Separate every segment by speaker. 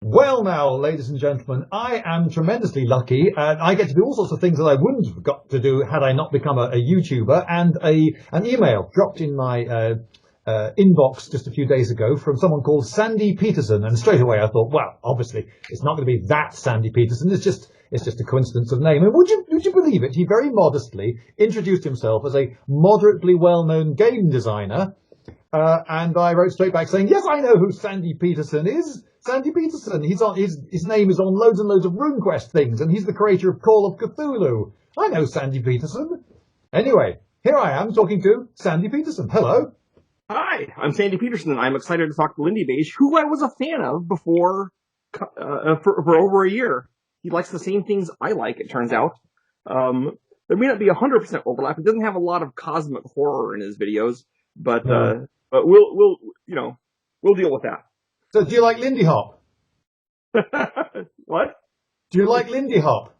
Speaker 1: Well now, ladies and gentlemen, I am tremendously lucky, and I get to do all sorts of things that I wouldn't have got to do had I not become a YouTuber, and an email dropped in my inbox just a few days ago from someone called Sandy Petersen, and straight away I thought, well, obviously, it's not going to be that Sandy Petersen, it's just a coincidence of name. And would you believe it, he very modestly introduced himself as a moderately well-known game designer, and I wrote straight back saying, yes, I know who Sandy Petersen is. Sandy Petersen. He's on his name is on loads and loads of RuneQuest things, and he's the creator of Call of Cthulhu. I know Sandy Petersen. Anyway, here I am talking to Sandy Petersen. Hello.
Speaker 2: Hi, I'm Sandy Petersen, and I'm excited to talk to Lindybeige, who I was a fan of before for over a year. He likes the same things I like, it turns out. There may not be 100% overlap. He doesn't have a lot of cosmic horror in his videos, but we'll deal with that.
Speaker 1: So, do you like Lindy Hop?
Speaker 2: What?
Speaker 1: Do you like Lindy Hop?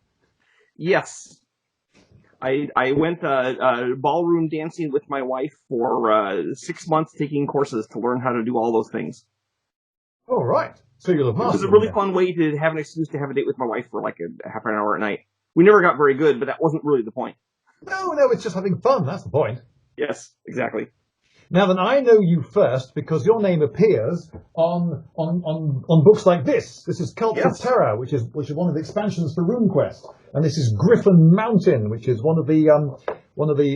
Speaker 2: Yes. I went ballroom dancing with my wife for 6 months, taking courses to learn how to do all those things.
Speaker 1: Oh, right. So you'll have mastered.
Speaker 2: It was a really fun way to have an excuse to have a date with my wife for like a half an hour at night. We never got very good, but that wasn't really the point.
Speaker 1: No, it's just having fun. That's the point.
Speaker 2: Yes, exactly.
Speaker 1: Now then, I know you first because your name appears on books like this. This is Cult of Terror, which is one of the expansions for RuneQuest, and this is Griffin Mountain, which is one of the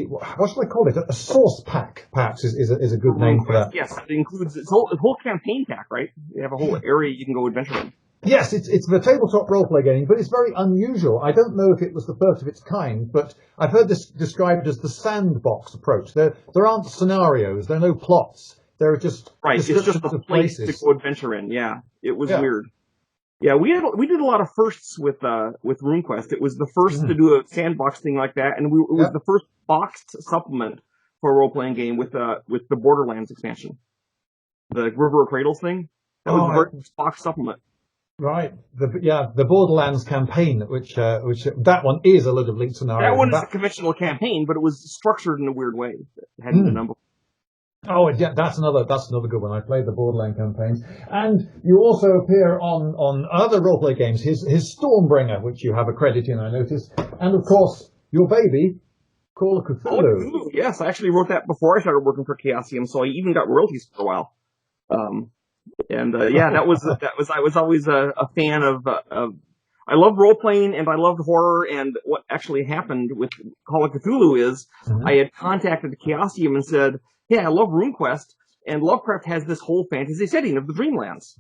Speaker 1: what should I call it? A source pack, perhaps is a good name for that.
Speaker 2: Yes, it includes its whole campaign pack, right? You have a whole area you can go adventure in.
Speaker 1: Yes, it's the tabletop roleplay game, but it's very unusual. I don't know if it was the first of its kind, but I've heard this described as the sandbox approach. There aren't scenarios, there are no plots. There are just
Speaker 2: it's just a place to go adventure in. Yeah, it was weird. Yeah, we did a lot of firsts with RuneQuest. It was the first to do a sandbox thing like that, and it was the first boxed supplement for a role playing game with the Borderlands expansion, the River of Cradles thing. That was the first boxed supplement.
Speaker 1: Right. The Borderlands campaign, which that one is a little linked scenario.
Speaker 2: That one is a conventional campaign, but it was structured in a weird way. It hadn't been done before. Oh,
Speaker 1: yeah, that's another good one. I played the Borderlands campaigns, and you also appear on other roleplay games. His Stormbringer, which you have a credit in, I noticed, and of course your baby, Call of Cthulhu.
Speaker 2: Yes, I actually wrote that before I started working for Chaosium, so I even got royalties for a while. That was I was always a fan of I love role playing and I loved horror, and what actually happened with Call of Cthulhu is I had contacted Chaosium and said, hey, I love RuneQuest, and Lovecraft has this whole fantasy setting of the Dreamlands.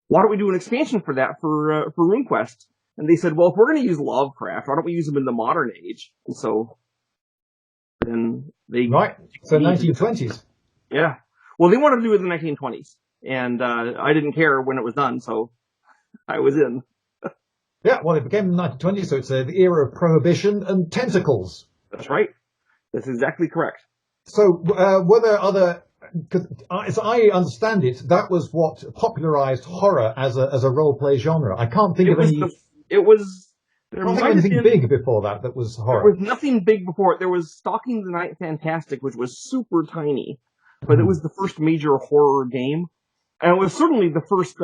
Speaker 2: Why don't we do an expansion for that for RuneQuest? And they said, well, if we're going to use Lovecraft, why don't we use him in the modern age? And so then they...
Speaker 1: Right, so 1920s.
Speaker 2: Yeah. Well, they wanted to do it in the 1920s. And I didn't care when it was done, so I was in.
Speaker 1: Yeah, well, it became the 1920s, so it's the era of prohibition and tentacles.
Speaker 2: That's right. That's exactly correct.
Speaker 1: So were there other... as I understand it, that was what popularized horror as a role-play genre. I can't think of any... There might have anything big before that was horror.
Speaker 2: There was nothing big before it. There was Stalking the Night Fantastic, which was super tiny, but it was the first major horror game. And it was certainly the first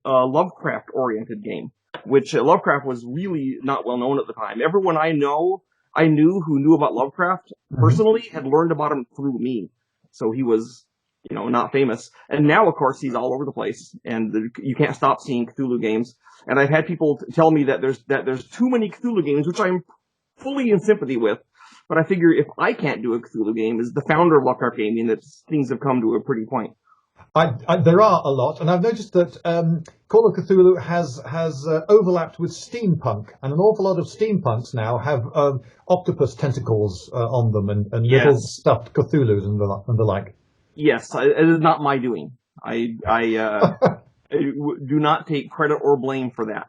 Speaker 2: Lovecraft-oriented game, which Lovecraft was really not well known at the time. Everyone I knew who knew about Lovecraft personally had learned about him through me. So he was, not famous. And now, of course, he's all over the place, and you can't stop seeing Cthulhu games. And I've had people tell me that there's too many Cthulhu games, which I'm fully in sympathy with. But I figure if I can't do a Cthulhu game, as the founder of Lovecraft Gaming, that things have come to a pretty point.
Speaker 1: There are a lot, and I've noticed that Call of Cthulhu has overlapped with steampunk, and an awful lot of steampunks now have octopus tentacles on them and little stuffed Cthulhus and the like.
Speaker 2: Yes, it is not my doing. I do not take credit or blame for that.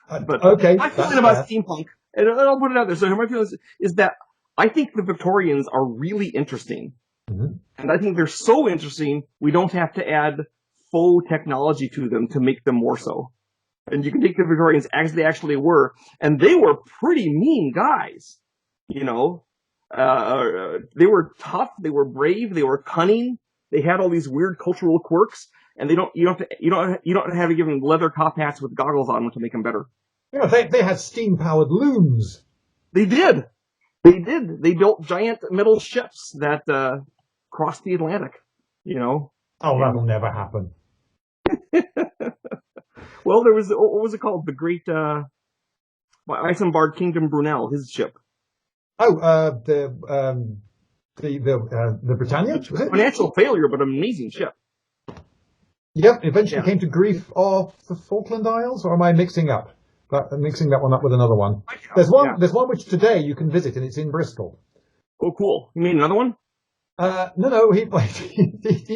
Speaker 2: But
Speaker 1: okay,
Speaker 2: my feeling about steampunk, and I'll put it out there. So my feeling is that I think the Victorians are really interesting. And I think they're so interesting, we don't have to add faux technology to them to make them more so. And you can take the Victorians as they actually were, and they were pretty mean guys. They were tough, they were brave, they were cunning, they had all these weird cultural quirks, and you don't have to give them leather top hats with goggles on them to make them better.
Speaker 1: You know, they had steam-powered looms.
Speaker 2: They did. They did. They built giant metal ships that crossed the Atlantic. You know.
Speaker 1: Oh, that'll never happen.
Speaker 2: Well, there was, what was it called? The Great Isambard Kingdom Brunel, his ship.
Speaker 1: Oh, the Britannia? Was it?
Speaker 2: Financial failure, but an amazing ship.
Speaker 1: Yep, eventually came to grief off the Falkland Isles, or am I mixing that one up with another one? There's one which today you can visit, and it's in Bristol.
Speaker 2: Oh, cool. You mean another one?
Speaker 1: No, he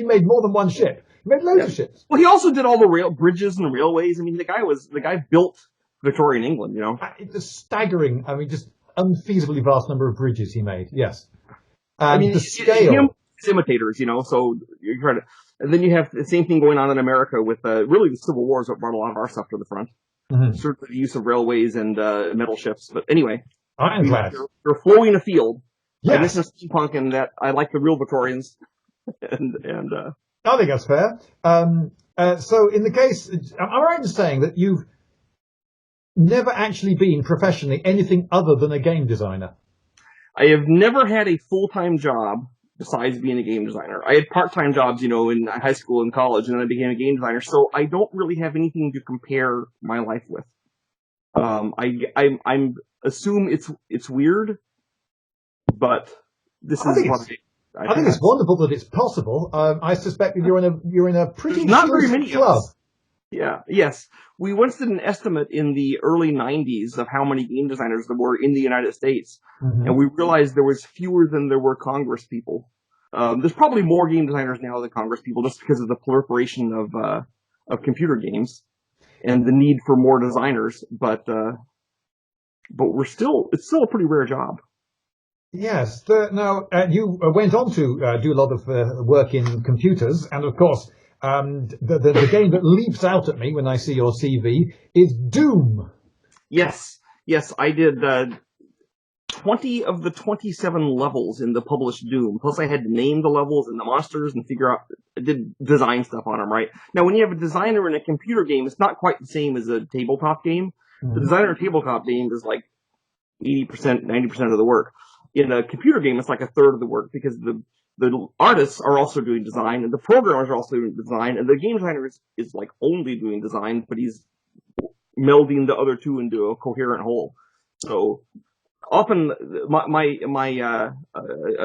Speaker 1: made more than one ship. He made loads of ships.
Speaker 2: Well, he also did all the bridges and railways. I mean, the guy built Victorian England, you know.
Speaker 1: It's staggering. I mean, just unfeasibly vast number of bridges he made. Yes. And
Speaker 2: I mean,
Speaker 1: the scale.
Speaker 2: Him, imitators, you know. So you're trying to, and then you have the same thing going on in America with really the Civil War is what brought a lot of our stuff to the front. Mm-hmm. Certainly the use of railways and metal ships. But anyway,
Speaker 1: ironclads.
Speaker 2: You're flowing afield.
Speaker 1: Yes.
Speaker 2: I listen to steampunk and that I like the real Victorians. and
Speaker 1: I think that's fair. So in the case, am I right in saying that you've never actually been professionally anything other than a game designer?
Speaker 2: I have never had a full-time job besides being a game designer. I had part-time jobs, you know, in high school and college, and then I became a game designer. So I don't really have anything to compare my life with. I assume it's weird, but this is what
Speaker 1: I think it's wonderful that it's possible. I suspect that you're in a pretty
Speaker 2: not very many
Speaker 1: club.
Speaker 2: Yeah. Yes. We once did an estimate in the early 90s of how many game designers there were in the United States, mm-hmm. and we realized there was fewer than there were Congress people. There's probably more game designers now than Congress people, just because of the proliferation of computer games and the need for more designers. But it's still a pretty rare job.
Speaker 1: Yes. Now, you went on to do a lot of work in computers, and of course, the game that leaps out at me when I see your CV is Doom. Yes,
Speaker 2: I did 20 of the 27 levels in the published Doom. Plus, I had to name the levels and the monsters and figure out, I did design stuff on them, right? Now, when you have a designer in a computer game, it's not quite the same as a tabletop game. Mm-hmm. The designer in a tabletop game is like 80%, 90% of the work. In a computer game, it's like a third of the work because the artists are also doing design and the programmers are also doing design and the game designer is like only doing design, but he's melding the other two into a coherent whole. So often a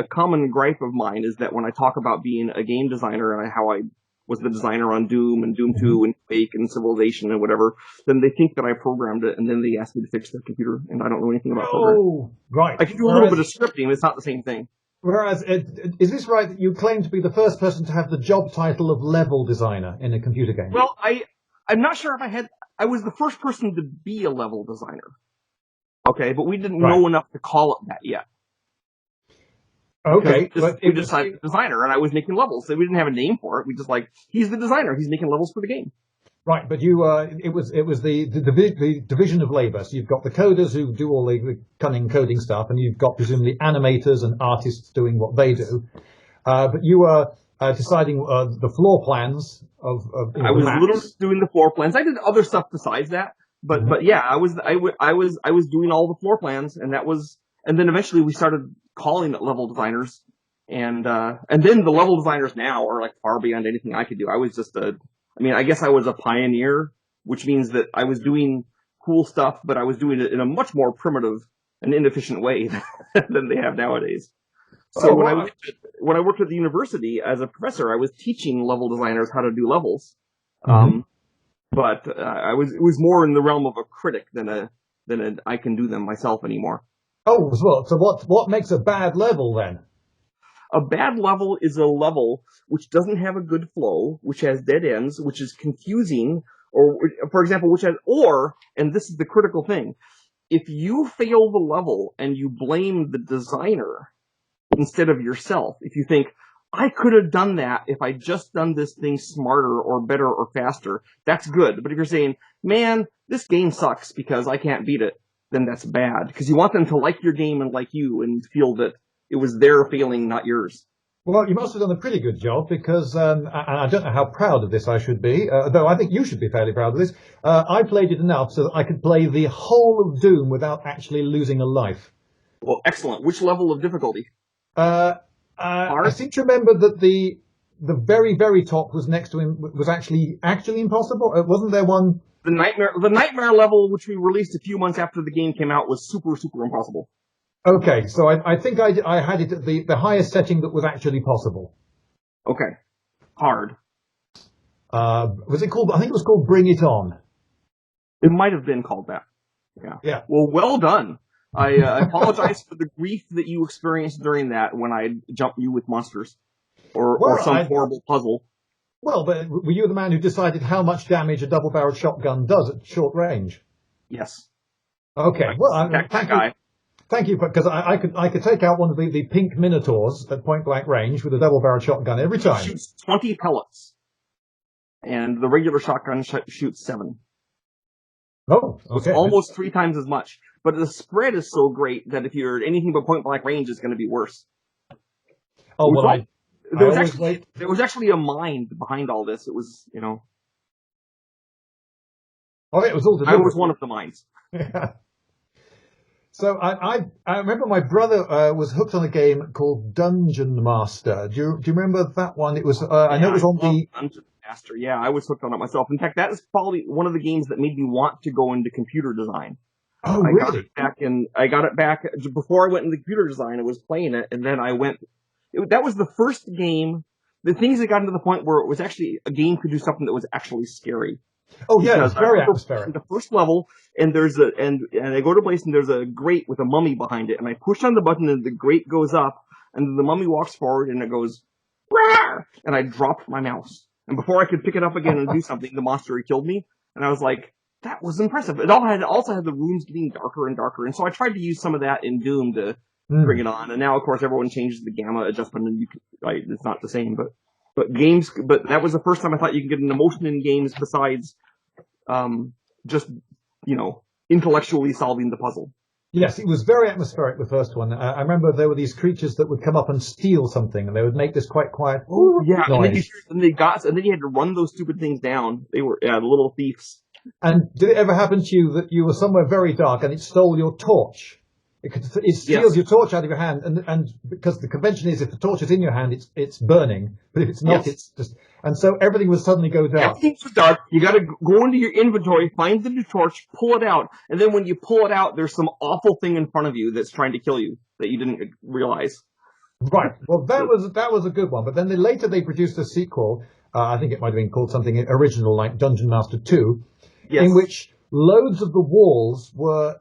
Speaker 2: common gripe of mine is that when I talk about being a game designer and how I was the designer on Doom and Doom 2 and Quake and Civilization and whatever, then they think that I programmed it and then they ask me to fix their computer and I don't know anything about programming.
Speaker 1: Oh, right.
Speaker 2: I can do a little bit of scripting, it's not the same thing.
Speaker 1: Whereas, is this right that you claim to be the first person to have the job title of level designer in a computer game?
Speaker 2: Well, I'm not sure if I was the first person to be a level designer. Okay, but we didn't know enough to call it that yet.
Speaker 1: Okay.
Speaker 2: We just decided designer, and I was making levels. So we didn't have a name for it. We just he's the designer. He's making levels for the game.
Speaker 1: Right, but you, it was the division of labour. So you've got the coders who do all the cunning coding stuff, and you've got presumably animators and artists doing what they do. But you were deciding the floor plans of
Speaker 2: I was literally doing the floor plans. I did other stuff besides that, but yeah, I was doing all the floor plans, and then eventually we started calling it level designers, and then the level designers now are like far beyond anything I could do. I was just I guess I was a pioneer, which means that I was doing cool stuff, but I was doing it in a much more primitive and inefficient way than they have nowadays. So when I worked at the university as a professor, I was teaching level designers how to do levels. Mm-hmm. But it was more in the realm of a critic than I can do them myself anymore.
Speaker 1: Oh, well, so what makes a bad level then?
Speaker 2: A bad level is a level which doesn't have a good flow, which has dead ends, which is confusing, or, for example, and this is the critical thing, if you fail the level and you blame the designer instead of yourself, if you think, I could have done that if I just done this thing smarter or better or faster, that's good. But if you're saying, man, this game sucks because I can't beat it, then that's bad. Because you want them to like your game and like you and feel that it was their failing, not yours.
Speaker 1: Well, you must have done a pretty good job because, and I don't know how proud of this I should be, though I think you should be fairly proud of this. I played it enough so that I could play the whole of Doom without actually losing a life.
Speaker 2: Well, excellent. Which level of difficulty?
Speaker 1: I seem to remember that the very, very top was next to him was actually impossible. Wasn't there one?
Speaker 2: The nightmare level, which we released a few months after the game came out, was super, super impossible.
Speaker 1: Okay, so I think I had it at the highest setting that was actually possible.
Speaker 2: Okay. Hard.
Speaker 1: Was it called? I think it was called Bring It On.
Speaker 2: It might have been called that. Yeah.
Speaker 1: Yeah.
Speaker 2: Well done. I apologize for the grief that you experienced during that when I jumped you with monsters or some horrible puzzle.
Speaker 1: Well, but were you the man who decided how much damage a double-barreled shotgun does at short range?
Speaker 2: Yes.
Speaker 1: Okay. Well, thank you, because I could take out one of the pink minotaurs at point-blank range with a double-barreled shotgun every time.
Speaker 2: It shoots 20 pellets, and the regular shotgun shoots 7.
Speaker 1: Oh, okay.
Speaker 2: It's almost 3 times as much. But the spread is so great that if you're anything but point-blank range, it's going to be worse.
Speaker 1: Oh, well,
Speaker 2: there was actually a mind behind all this. It was,
Speaker 1: Oh, it was all
Speaker 2: I was one of the minds.
Speaker 1: Yeah. So I remember my brother was hooked on a game called Dungeon Master. Do you remember that one? It was I know it was on the
Speaker 2: Dungeon Master. Yeah, I was hooked on it myself. In fact, that is probably one of the games that made me want to go into computer design.
Speaker 1: Oh, really?
Speaker 2: I got it back before I went into computer design. I was playing it, and then I went. That was the first game. The things that got into the point where it was actually a game could do something that was actually scary.
Speaker 1: Oh yeah, it's very atmospheric.
Speaker 2: The first level, and I go to a place and there's a grate with a mummy behind it, and I push on the button and the grate goes up, and the mummy walks forward and it goes, "Rawr!" And I dropped my mouse, and before I could pick it up again and do something, the monster had killed me, and I was like, that was impressive. It also had the rooms getting darker and darker, and so I tried to use some of that in Doom to bring it on, and now of course everyone changes the gamma adjustment, and it's not the same, but that was the first time I thought you could get an emotion in games besides just, intellectually solving the puzzle.
Speaker 1: Yes, it was very atmospheric, the first one. I remember there were these creatures that would come up and steal something, and they would make this quite quiet
Speaker 2: yeah,
Speaker 1: noise.
Speaker 2: And then you had to run those stupid things down. They were the little thieves.
Speaker 1: And did it ever happen to you that you were somewhere very dark and it stole your torch? It steals your torch out of your hand, and because the convention is if the torch is in your hand, it's burning, but if it's not, it's just... And so everything would suddenly go dark.
Speaker 2: Everything's dark. You got to go into your inventory, find the new torch, pull it out, and then when you pull it out, there's some awful thing in front of you that's trying to kill you that you didn't realize.
Speaker 1: Right. Well, that was a good one. But then later they produced a sequel. I think it might have been called something original, like Dungeon Master 2, in which loads of the walls were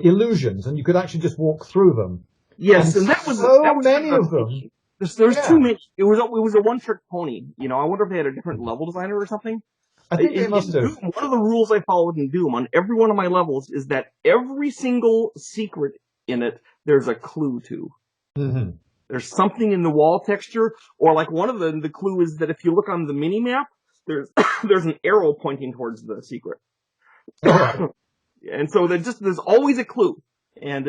Speaker 1: illusions, and you could actually just walk through them.
Speaker 2: Yes, and that was
Speaker 1: many of them.
Speaker 2: There's too many. It was a one-trick pony. I wonder if they had a different level designer or something.
Speaker 1: I think they must have.
Speaker 2: Doom, one of the rules I followed in Doom on every one of my levels is that every single secret in it, there's a clue to.
Speaker 1: Mm-hmm.
Speaker 2: There's something in the wall texture, or like one of the clue is that if you look on the mini map, there's an arrow pointing towards the secret. And so there's always a clue. And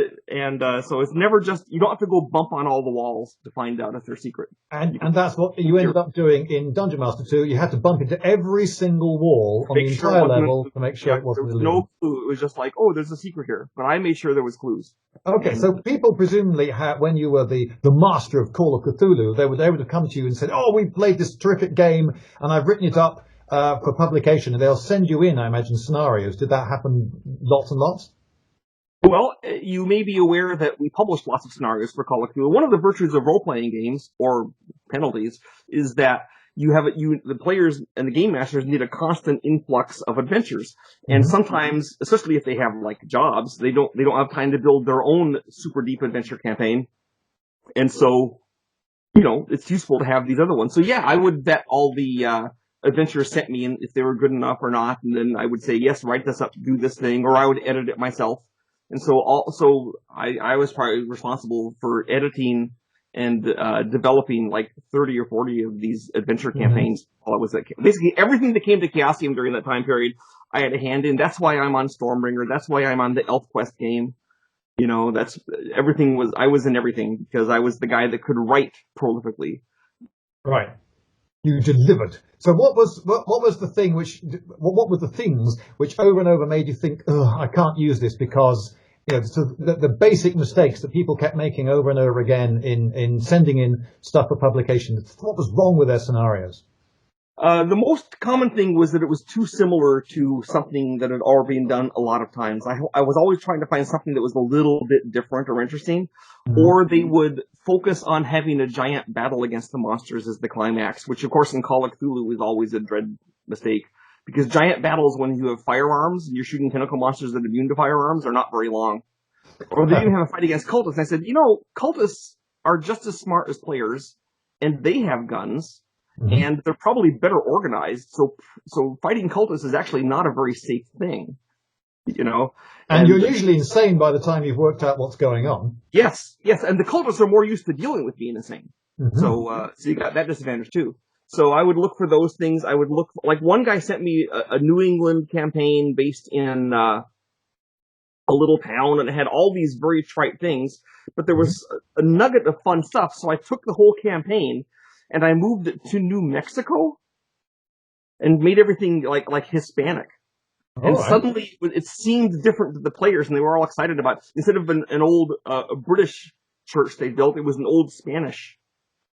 Speaker 2: so it's never just, you don't have to go bump on all the walls to find out if they're secret.
Speaker 1: And that's what you ended up doing in Dungeon Master 2. You had to bump into every single wall on the entire level to make sure it wasn't
Speaker 2: there was no clue. It was just like, oh, there's a secret here. But I made sure there was clues.
Speaker 1: Okay, so people presumably when you were the master of Call of Cthulhu, they would have come to you and said, oh, we played this terrific game and I've written it up for publication, and they'll send you in, I imagine, scenarios. Did that happen lots and lots?
Speaker 2: Well, you may be aware that we published lots of scenarios for Call of Cthulhu. One of the virtues of role-playing games, or penalties, is that the players and the game masters need a constant influx of adventures. And sometimes, especially if they have like jobs, they don't have time to build their own super deep adventure campaign. And so, it's useful to have these other ones. So yeah, I would vet all the adventurers sent me and if they were good enough or not, and then I would say, yes, write this up, do this thing, or I would edit it myself. And so I was probably responsible for editing and developing like 30 or 40 of these adventure campaigns while I was at basically everything that came to Chaosium during that time period, I had a hand in. That's why I'm on Stormbringer. That's why I'm on the ElfQuest game. That's everything I was in everything because I was the guy that could write prolifically.
Speaker 1: Right. You delivered. So what was the thing what were the things which over and over made you think, I can't use this because, so the basic mistakes that people kept making over and over again in sending in stuff for publication, what was wrong with their scenarios?
Speaker 2: The most common thing was that it was too similar to something that had already been done a lot of times. I was always trying to find something that was a little bit different or interesting, or they would focus on having a giant battle against the monsters as the climax, which of course in Call of Cthulhu is always a dread mistake, because giant battles when you have firearms and you're shooting tentacle monsters that are immune to firearms are not very long. Or they even have a fight against cultists. And I said, cultists are just as smart as players, and they have guns. And they're probably better organized, so fighting cultists is actually not a very safe thing,
Speaker 1: And you're usually insane by the time you've worked out what's going on.
Speaker 2: Yes, and the cultists are more used to dealing with being insane. So you got that disadvantage too. So I would look for those things. I would look like one guy sent me a New England campaign based in a little town, and it had all these very trite things, but there was a nugget of fun stuff. So I took the whole campaign and I moved it to New Mexico and made everything like Hispanic. And suddenly it seemed different to the players, and they were all excited about it. Instead of an old British church they built, it was an old Spanish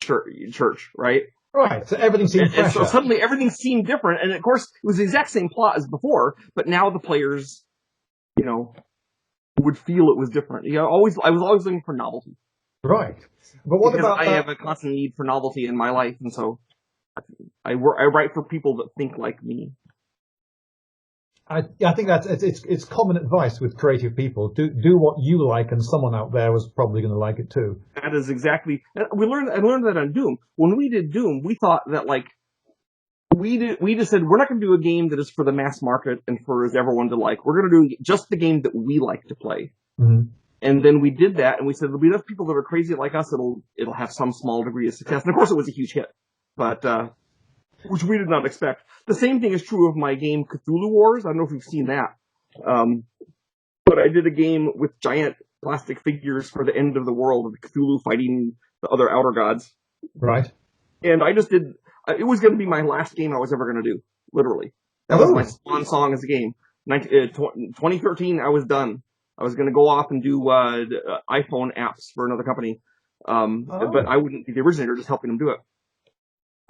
Speaker 2: church, right?
Speaker 1: Right, so everything seemed fresher.
Speaker 2: And so suddenly everything seemed different, and of course it was the exact same plot as before, but now the players, would feel it was different. I was always looking for novelty.
Speaker 1: Right. But what about
Speaker 2: I have a constant need for novelty in my life, and so I write for people that think like me.
Speaker 1: I think that's it's common advice with creative people. Do what you like, and someone out there was probably going to like it too.
Speaker 2: That is exactly. I learned that on Doom. When we did Doom, we thought that we just said we're not going to do a game that is for the mass market and for everyone to like. We're going to do just the game that we like to play. And then we did that, and we said there'll be enough people that are crazy like us. It'll have some small degree of success. And of course, it was a huge hit, but which we did not expect. The same thing is true of my game Cthulhu Wars. I don't know if you've seen that, but I did a game with giant plastic figures for the end of the world of Cthulhu fighting the other outer gods.
Speaker 1: Right.
Speaker 2: And I just did. It was going to be my last game I was ever going to do. Literally, that was my swan song as a game. 2013, I was done. I was going to go off and do iPhone apps for another company, but I wouldn't be the originator, just helping them do it.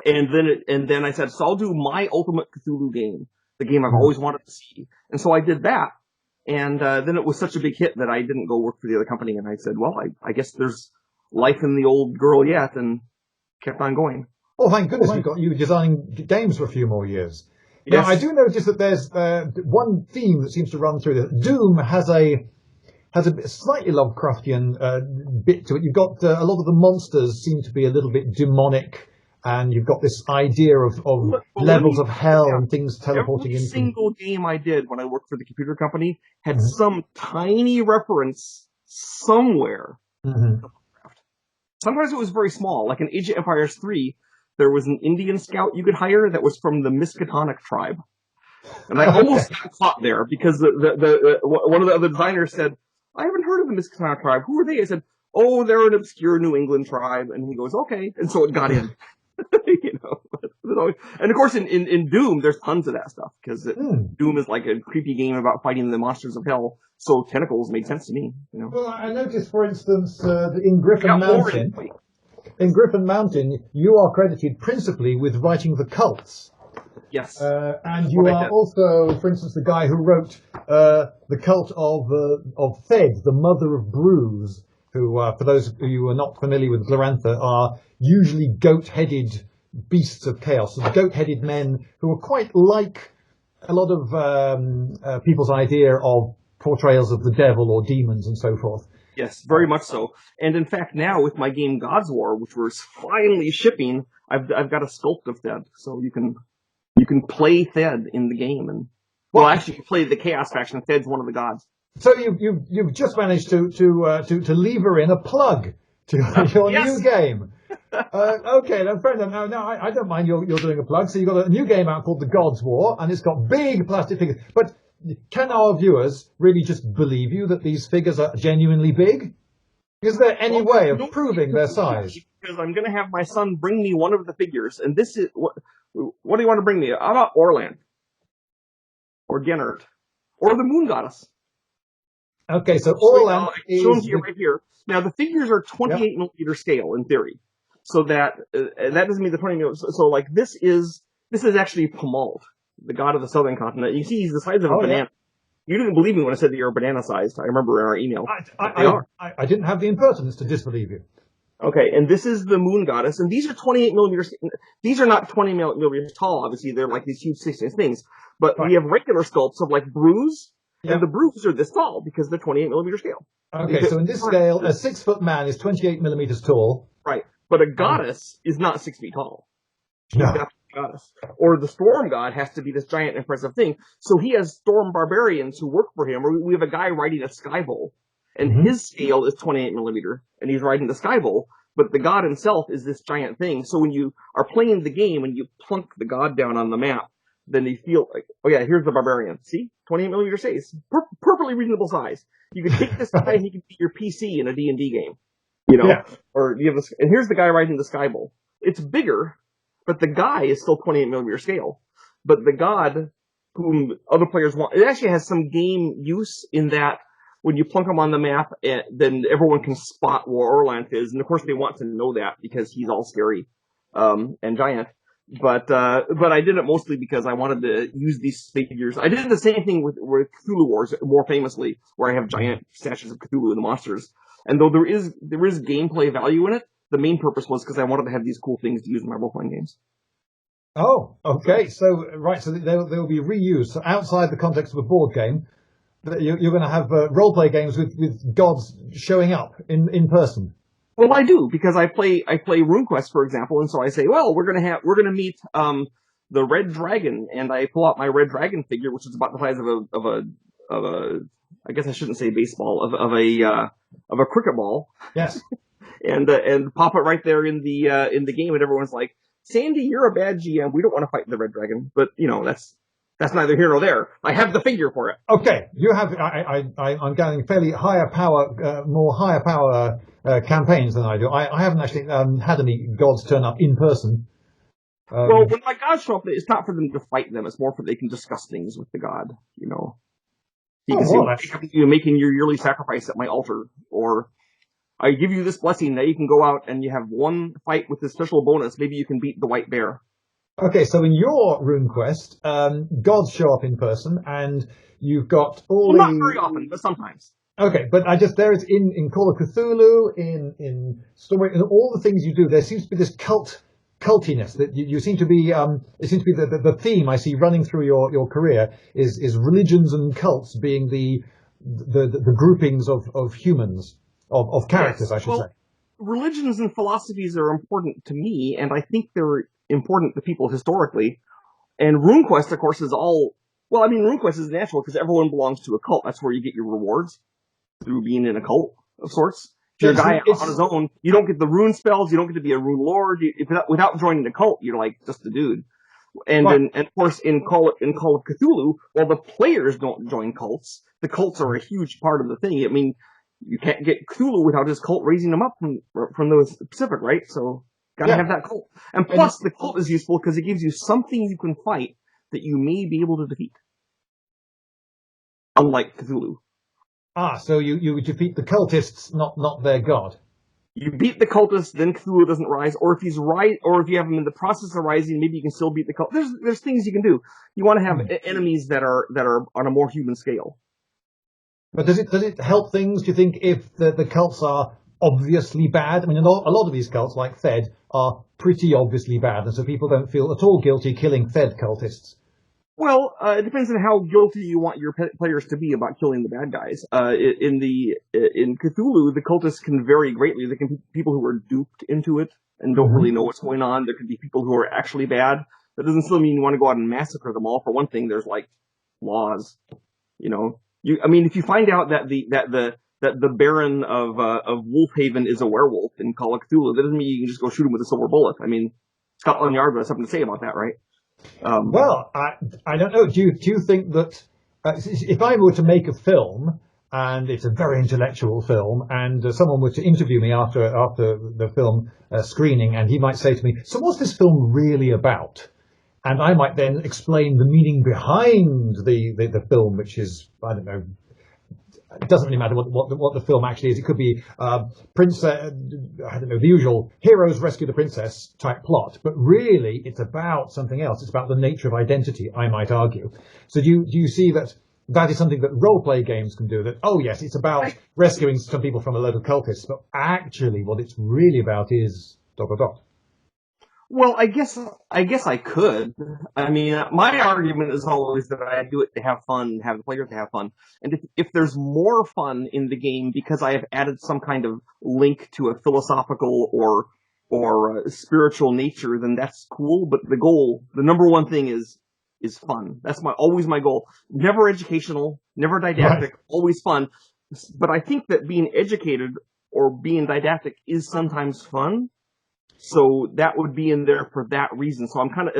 Speaker 2: And then I said, so I'll do my ultimate Cthulhu game, the game I've always wanted to see. And so I did that, and then it was such a big hit that I didn't go work for the other company. And I said, well, I guess there's life in the old girl yet, and kept on going.
Speaker 1: Oh, thank goodness you were designing games for a few more years.
Speaker 2: Yes.
Speaker 1: Now, I do notice that there's one theme that seems to run through this. Doom has a slightly Lovecraftian bit to it. You've got a lot of the monsters seem to be a little bit demonic, and you've got this idea of levels of hell and things teleporting in.
Speaker 2: Every single game I did when I worked for the computer company had some tiny reference somewhere to Lovecraft. Sometimes it was very small, like in Age of Empires 3, there was an Indian scout you could hire that was from the Miskatonic tribe. And I almost got caught there because one of the other designers said, I haven't heard of the Miskatonic tribe. Who are they? I said, oh, they're an obscure New England tribe. And he goes, okay. And so it got in. And of course in Doom, there's tons of that stuff because Doom is like a creepy game about fighting the monsters of hell. So tentacles made sense to me.
Speaker 1: Well, I noticed, for instance, that in Griffin Mountain, you are credited principally with writing the cults.
Speaker 2: Yes.
Speaker 1: And you are also, for instance, the guy who wrote the cult of Thed, the mother of brews, who, for those of you who are not familiar with Glorantha, are usually goat-headed beasts of chaos. So the goat-headed men who are quite like a lot of people's idea of portrayals of the devil or demons and so forth.
Speaker 2: Yes, very much so. And in fact, now with my game God's War, which we're finally shipping, I've got a sculpt of Thed, so you can play Thed in the game, and actually, you play the Chaos faction. Thed's one of the gods.
Speaker 1: So you've just managed to lever in a plug to your new game. Okay, then, friend. No, I don't mind you're doing a plug. So you've got a new game out called The God's War, and it's got big plastic figures. But can our viewers really just believe you that these figures are genuinely big? Is there any way of proving their size?
Speaker 2: Because I'm going to have my son bring me one of the figures, and this is what do you want to bring me? How about Orland or Gennard or the Moon Goddess?
Speaker 1: Okay, so Orland is
Speaker 2: shown to you right here. Now the figures are 28 millimeter scale in theory, so that doesn't mean the 20 millimeter. So like this is actually Pomalt, the god of the southern continent. You see, he's the size of a banana. You didn't believe me when I said that you're banana sized. I remember in our email.
Speaker 1: I didn't have the impertinence to disbelieve you.
Speaker 2: Okay, and this is the Moon Goddess, and these are 28 millimeters. These are not 20 millimeters tall, obviously. They're like these huge 6-inch things. But we have regular sculpts of like Bruise, and the Bruise are this tall because they're 28 millimeter scale.
Speaker 1: Okay, so in this scale, a 6-foot man is 28 millimeters tall.
Speaker 2: Right, but a goddess is not 6 feet tall.
Speaker 1: No.
Speaker 2: Goddess. Or the storm god has to be this giant impressive thing. So he has storm barbarians who work for him. Or we have a guy riding a sky bowl, and his scale is 28 millimeter, and he's riding the sky bowl. But the god himself is this giant thing. So when you are playing the game and you plunk the god down on the map, then you feel like, oh yeah, here's the barbarian. See, 28 millimeter space, perfectly reasonable size. You can take this guy and he can be your PC in a D&D game, you know. Or you have and here's the guy riding the sky bowl. It's bigger. But the guy is still 28 millimeter scale. But the god, whom other players want, it actually has some game use in that when you plunk him on the map, then everyone can spot where Orlanth is. And of course they want to know that because he's all scary, and giant. But I did it mostly because I wanted to use these figures. I did the same thing with Cthulhu Wars, more famously, where I have giant statues of Cthulhu and the monsters. And though there is gameplay value in it, the main purpose was because I wanted to have these cool things to use in my role-playing games.
Speaker 1: Oh, okay. So they'll be reused. So outside the context of a board game, you're going to have role-play games with gods showing up in person.
Speaker 2: Well, I do, because I play RuneQuest, for example, and so I say, well, we're gonna meet the Red Dragon, and I pull out my Red Dragon figure, which is about the size of a I guess I shouldn't say baseball, of a cricket ball.
Speaker 1: Yes.
Speaker 2: and pop it right there in the game, and everyone's like, Sandy, you're a bad GM. We don't want to fight the Red Dragon, but you know that's neither here nor there. I have the figure for it.
Speaker 1: Okay, you have. I'm getting fairly more higher power campaigns than I do. I haven't actually had any gods turn up in person.
Speaker 2: Well, when my gods show up, it's not for them to fight them. It's more for they can discuss things with the god. You know, you can say, you're making your yearly sacrifice at my altar, or I give you this blessing that you can go out and you have one fight with this special bonus. Maybe you can beat the white bear.
Speaker 1: Okay, so in your RuneQuest, gods show up in person, and you've got all
Speaker 2: not very often, but sometimes.
Speaker 1: Okay, but there is in Call of Cthulhu, in story, in all the things you do, there seems to be this cultiness that you seem to be. It seems to be the theme I see running through your career is religions and cults being the groupings of humans. Of characters, yes. I should say.
Speaker 2: Religions and philosophies are important to me, and I think they're important to people historically. And RuneQuest, of course, is all... Well, I mean, RuneQuest is natural because everyone belongs to a cult. That's where you get your rewards, through being in a cult of sorts. If you're a guy on his own, you don't get the rune spells, you don't get to be a rune lord. Without joining a cult, you're like just a dude. And of course, in Call of Cthulhu, while the players don't join cults, the cults are a huge part of the thing. I mean, you can't get Cthulhu without his cult raising him up from the Pacific, right? So, gotta have that cult. And plus, the cult is useful because it gives you something you can fight that you may be able to defeat. Unlike Cthulhu.
Speaker 1: So you defeat the cultists, not their god.
Speaker 2: You beat the cultists, then Cthulhu doesn't rise, or if you have him in the process of rising, maybe you can still beat the cult. There's things you can do. You want to have enemies that are on a more human scale.
Speaker 1: But does it help things, do you think, if the cults are obviously bad? I mean, a lot of these cults, like Fed, are pretty obviously bad, and so people don't feel at all guilty killing Fed cultists.
Speaker 2: Well, it depends on how guilty you want your players to be about killing the bad guys. In Cthulhu, the cultists can vary greatly. There can be people who are duped into it and don't really know what's going on. There can be people who are actually bad. That doesn't still mean you want to go out and massacre them all. For one thing, there's like laws, you know. If you find out that the Baron of Wolfhaven is a werewolf in Call of Cthulhu, that doesn't mean you can just go shoot him with a silver bullet. I mean, Scotland Yard has something to say about that, right?
Speaker 1: Well, I don't know. Do you think that if I were to make a film, and it's a very intellectual film, and someone were to interview me after the film screening, and he might say to me, "So what's this film really about?" And I might then explain the meaning behind the film, which is, I don't know, it doesn't really matter what the film actually is. It could be princess, I don't know, the usual heroes rescue the princess type plot, but really it's about something else. It's about the nature of identity, I might argue. So do you see that is something that role-play games can do? That, oh yes, it's about rescuing some people from a load of cultists, but actually what it's really about is ...
Speaker 2: Well, I guess I could. I mean, my argument is always that I do it to have fun, have the players to have fun. And if there's more fun in the game because I have added some kind of link to a philosophical or spiritual nature, then that's cool. But the number one thing is fun. That's always my goal. Never educational, never didactic,
Speaker 1: Right.
Speaker 2: always fun. But I think that being educated or being didactic is sometimes fun. So that would be in there for that reason. So I'm kind of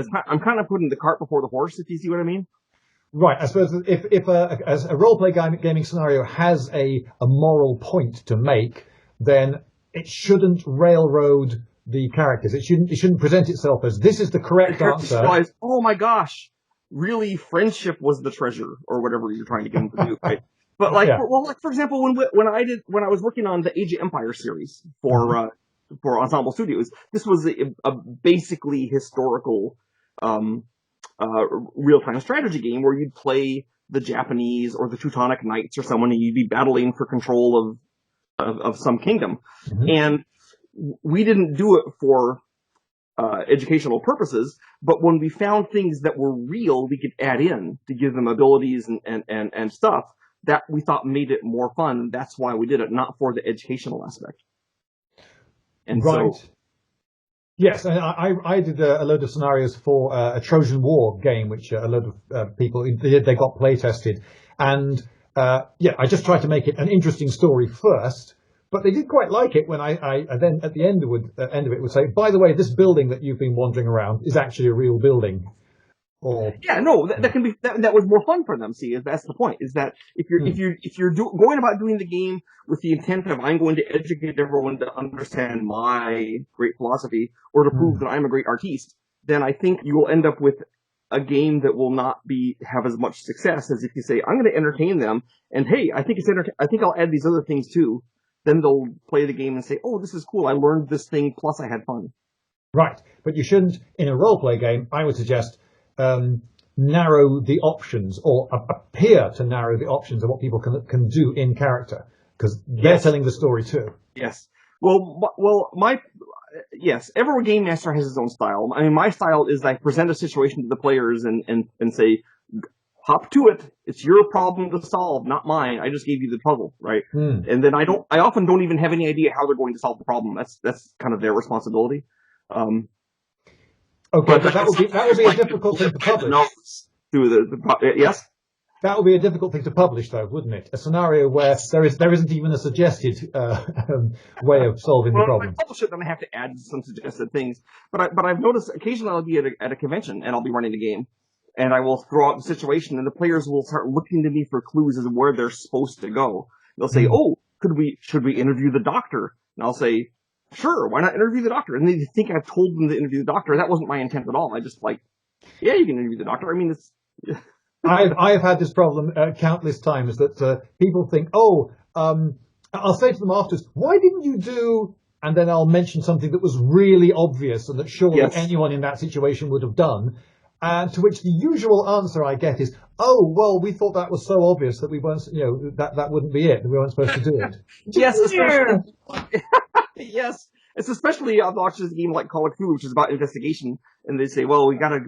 Speaker 2: putting the cart before the horse, if you see what I mean.
Speaker 1: Right. I suppose if a role-play gaming scenario has a moral point to make, then it shouldn't railroad the characters. It shouldn't present itself as this is the correct answer.
Speaker 2: Realize, oh my gosh, really, friendship was the treasure, or whatever you're trying to get them to do, right? But for example, when I was working on the Age of Empires series for Ensemble Studios, this was a basically historical real-time strategy game where you'd play the Japanese or the Teutonic Knights or someone, and you'd be battling for control of some kingdom. Mm-hmm. And we didn't do it for educational purposes, but when we found things that were real, we could add in to give them abilities and stuff that we thought made it more fun. That's why we did it, not for the educational aspect. And
Speaker 1: right.
Speaker 2: So,
Speaker 1: yes, and I did a load of scenarios for a Trojan War game, which a load of people, they got play tested. And I just tried to make it an interesting story first, but they did quite like it when I then at the end of it would say, by the way, this building that you've been wandering around is actually a real building.
Speaker 2: That was more fun for them. See, that's the point. Is that if you're going about doing the game with the intent of I'm going to educate everyone to understand my great philosophy or to prove that I'm a great artiste, then I think you will end up with a game that will not have as much success as if you say I'm going to entertain them and hey, I think I'll add these other things too. Then they'll play the game and say, oh, this is cool. I learned this thing plus I had fun.
Speaker 1: Right, but you shouldn't in a role play game. I would suggest. Narrow the options or appear to narrow the options of what people can do in character because they're telling the story too.
Speaker 2: Yes. Yes, every game master has his own style. I mean, my style is I present a situation to the players and say, hop to it. It's your problem to solve, not mine. I just gave you the puzzle, right? And then I often don't even have any idea how they're going to solve the problem. That's kind of their responsibility.
Speaker 1: Okay, but that would be a difficult thing to publish.
Speaker 2: Yes?
Speaker 1: That would be a difficult thing to publish, though, wouldn't it? A scenario where there isn't even a suggested way of solving the problem.
Speaker 2: When I publish it, then I have to add some suggested things. But I've noticed occasionally I'll be at a convention and I'll be running a game, and I will throw out the situation, and the players will start looking to me for clues as to where they're supposed to go. They'll say, "Oh, should we interview the doctor?" And I'll say, sure, why not interview the doctor? And they think I've told them to interview the doctor. That wasn't my intent at all. I just yeah, you can interview the doctor. I mean, it's...
Speaker 1: I've had this problem countless times that people think, I'll say to them afterwards, why didn't you do... And then I'll mention something that was really obvious and that surely anyone in that situation would have done. To which the usual answer I get is, oh, well, we thought that was so obvious that we weren't, that wouldn't be it. We weren't supposed to do it.
Speaker 2: Yes, yes. It's especially obnoxious game like Call of Cthulhu, which is about investigation, and they say, well, we gotta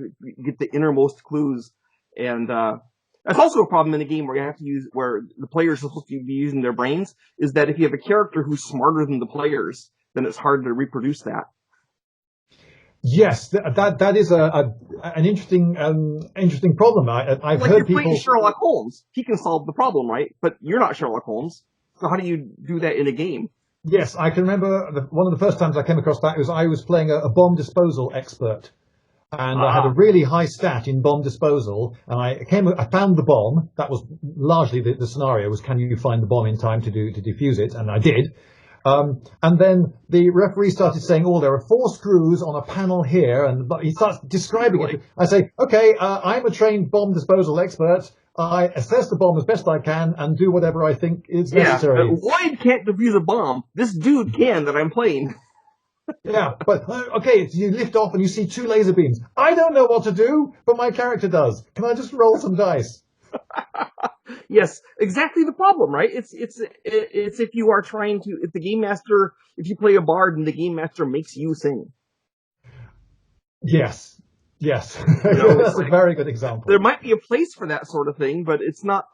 Speaker 2: get the innermost clues. And that's also a problem in a game where you have to where the players are supposed to be using their brains, is that if you have a character who's smarter than the players, then it's hard to reproduce that.
Speaker 1: Yes, that is an interesting problem. I've heard people. Like you're
Speaker 2: Sherlock Holmes, he can solve the problem, right? But you're not Sherlock Holmes, so how do you do that in a game?
Speaker 1: Yes, I can remember one of the first times I came across that was I was playing a bomb disposal expert, and I had a really high stat in bomb disposal, and I found the bomb. That was largely the scenario, was can you find the bomb in time to defuse it, and I did. And then the referee started saying, oh, there are 4 screws on a panel here, and he starts describing it. I say, okay, I'm a trained bomb disposal expert. I assess the bomb as best I can and do whatever I think is necessary.
Speaker 2: Lloyd can't defuse a bomb. This dude can that I'm playing.
Speaker 1: Yeah, but, okay, so you lift off and you see 2 laser beams. I don't know what to do, but my character does. Can I just roll some dice?
Speaker 2: Yes, exactly the problem, right? It's if you are trying to, if you play a bard and the game master makes you sing.
Speaker 1: Yes. That's a very good example.
Speaker 2: There might be a place for that sort of thing, but it's not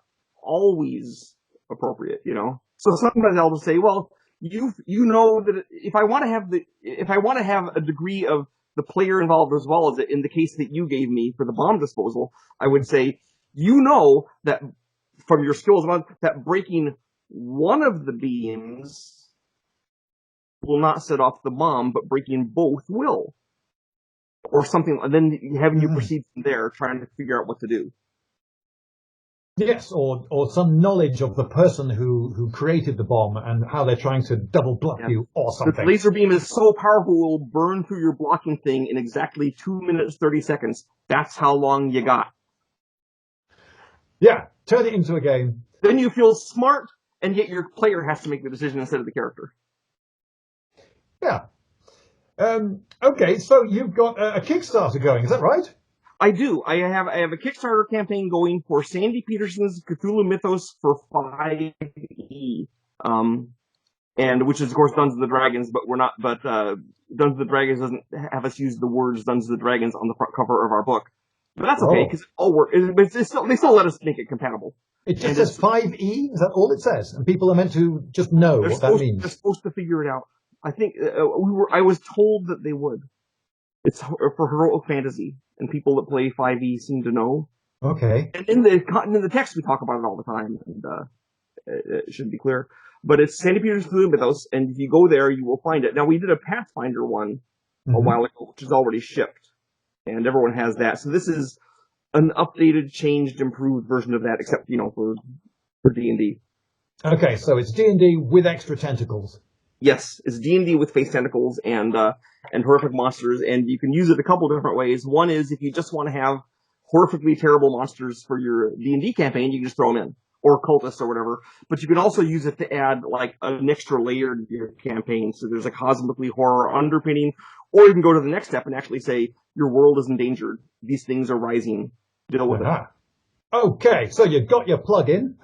Speaker 2: always appropriate, So sometimes I'll just say, well, you know that if I want to have a degree of the player involved as well as in the case that you gave me for the bomb disposal, I would say, that from your skills that breaking one of the beams will not set off the bomb, but breaking both will. Or something, and then having you proceed from there, trying to figure out what to do.
Speaker 1: Yes, or some knowledge of the person who created the bomb and how they're trying to double block you or something. The
Speaker 2: laser beam is so powerful it will burn through your blocking thing in exactly 2 minutes, 30 seconds. That's how long you got.
Speaker 1: Yeah, turn it into a game.
Speaker 2: Then you feel smart, and yet your player has to make the decision instead of the character.
Speaker 1: Yeah. Okay, so you've got a Kickstarter going, is that right?
Speaker 2: I do. I have a Kickstarter campaign going for Sandy Petersen's Cthulhu Mythos for 5e, and which is of course Dungeons and Dragons, but we're not. But Dungeons and Dragons doesn't have us use the words Dungeons and Dragons on the front cover of our book. But that's okay because it all works. But they still let us make it compatible.
Speaker 1: It just says 5e. Is that all it says? And people are meant to just know what that means.
Speaker 2: They're supposed to figure it out. I think I was told that they would. It's for heroic fantasy, and people that play 5e seem to know.
Speaker 1: Okay.
Speaker 2: And in the text, we talk about it all the time, and it should be clear. But it's Sandy Petersen's Cthulhu Mythos, and if you go there, you will find it. Now, we did a Pathfinder one a while ago, which is already shipped, and everyone has that. So this is an updated, changed, improved version of that, except for D&D.
Speaker 1: Okay, so it's D&D with extra tentacles.
Speaker 2: Yes, it's D&D with face tentacles and horrific monsters, and you can use it a couple different ways. One is if you just want to have horrifically terrible monsters for your D&D campaign, you can just throw them in, or cultists or whatever. But you can also use it to add like an extra layer to your campaign, so there's a cosmically horror underpinning. Or you can go to the next step and actually say your world is endangered. These things are rising. Deal with it.
Speaker 1: Okay, so you've got your plug-in.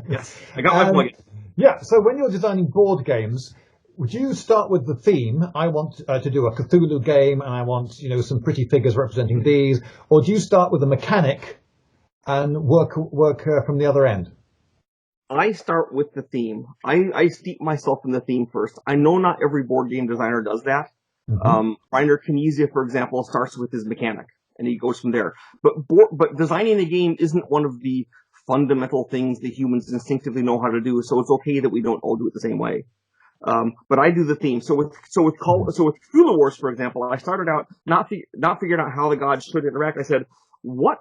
Speaker 2: Yes, I got my plug-in.
Speaker 1: Yeah, so when you're designing board games, would you start with the theme? I want to do a Cthulhu game, and I want some pretty figures representing these. Or do you start with a mechanic and work from the other end?
Speaker 2: I start with the theme. I steep myself in the theme first. I know not every board game designer does that. Reiner Knizia, for example, starts with his mechanic, and he goes from there. But designing a game isn't one of the fundamental things that humans instinctively know how to do, so it's okay that we don't all do it the same way. But I do the theme. So with Cthulhu Wars, for example, I started out not figuring out how the gods should interact. I said, what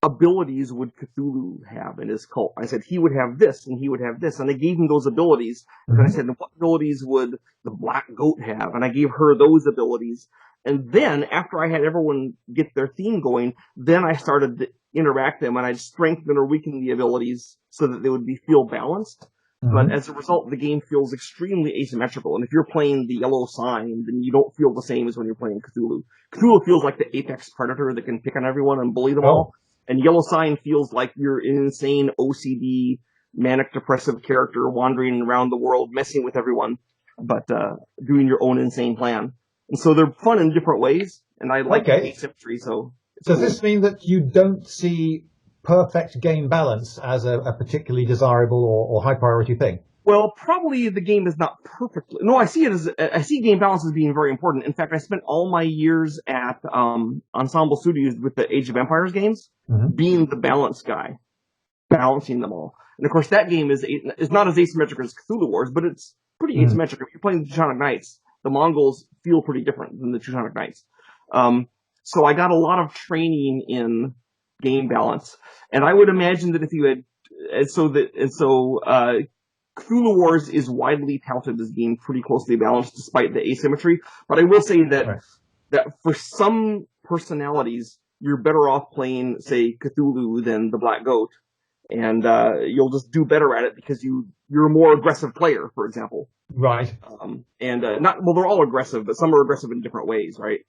Speaker 2: abilities would Cthulhu have in his cult? I said he would have this and he would have this, and I gave him those abilities. And I said, what abilities would the black goat have? And I gave her those abilities. And then after I had everyone get their theme going, then I started to interact them, and I'd strengthen or weaken the abilities so that they would feel balanced. But as a result, the game feels extremely asymmetrical. And if you're playing the yellow sign, then you don't feel the same as when you're playing Cthulhu. Cthulhu feels like the apex predator that can pick on everyone and bully them all. And yellow sign feels like you're an insane OCD, manic depressive character wandering around the world, messing with everyone, but doing your own insane plan. And so they're fun in different ways. And I like asymmetry, so...
Speaker 1: Does this mean that you don't see perfect game balance as a particularly desirable or high priority thing?
Speaker 2: Well, probably the game is not perfectly. No, I see game balance as being very important. In fact, I spent all my years at Ensemble Studios with the Age of Empires games, being the balance guy, balancing them all. And of course, that game is not as asymmetric as Cthulhu Wars, but it's pretty asymmetric. If you're playing the Teutonic Knights, the Mongols feel pretty different than the Teutonic Knights. So I got a lot of training in game balance, and I would imagine that if you had, Cthulhu Wars is widely touted as being pretty closely balanced despite the asymmetry. But I will say that
Speaker 1: Right.
Speaker 2: that for some personalities, you're better off playing, say, Cthulhu than the Black Goat, and you'll just do better at it because you're a more aggressive player, for example.
Speaker 1: Right.
Speaker 2: They're all aggressive, but some are aggressive in different ways, right?